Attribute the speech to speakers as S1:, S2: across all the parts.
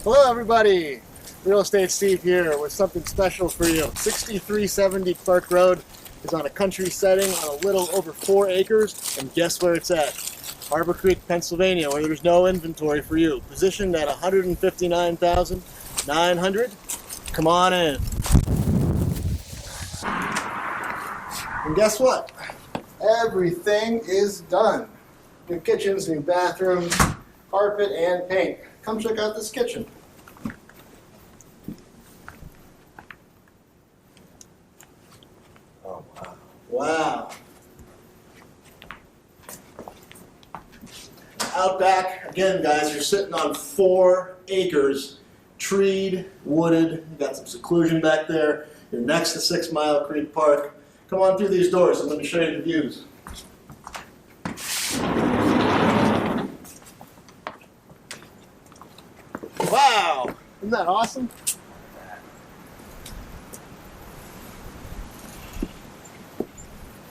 S1: Hello everybody, Real Estate Steve here with something special for you. 6370 Clark Road is on a country setting on a little over 4 acres, and guess where it's at? Harbor Creek, Pennsylvania, where there's no inventory for you. Positioned at $159,900. Come on in. And guess what? Everything is done. New kitchens, new bathrooms, carpet, and paint. Come check out this kitchen. Oh, wow. Wow. Out back, again, guys, you're sitting on 4 acres, treed, wooded. You got some seclusion back there. You're next to 6 Mile Creek Park. Come on through these doors and let me show you the views. Wow! Isn't that awesome?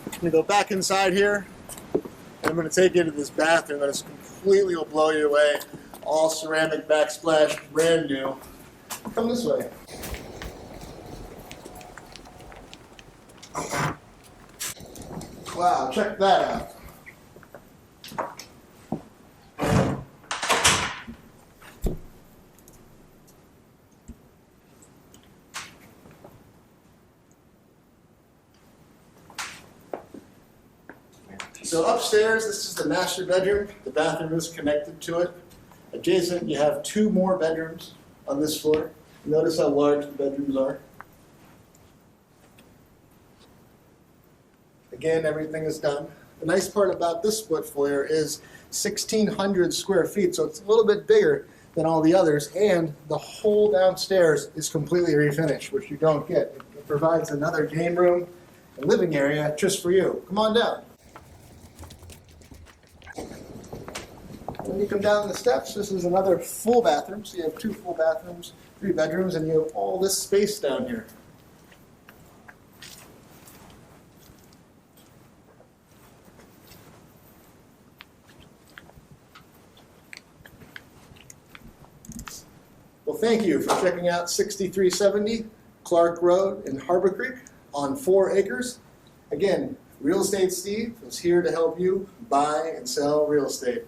S1: I'm going to go back inside here, and I'm going to take you to this bathroom that is completely will blow you away. All ceramic backsplash, brand new. Come this way. Wow, check that out. So upstairs, this is the master bedroom. The bathroom is connected to it. Adjacent, you have 2 more bedrooms on this floor. Notice how large the bedrooms are. Again, everything is done. The nice part about this split foyer is 1,600 square feet, so it's a little bit bigger than all the others, and the whole downstairs is completely refinished, which you don't get. It provides another game room and living area just for you. Come on down. When you come down the steps, this is another full bathroom. So you have 2 full bathrooms, 3 bedrooms, and you have all this space down here. Well, thank you for checking out 6370 Clark Road in Harbor Creek on 4 acres. Again, Real Estate Steve is here to help you buy and sell real estate.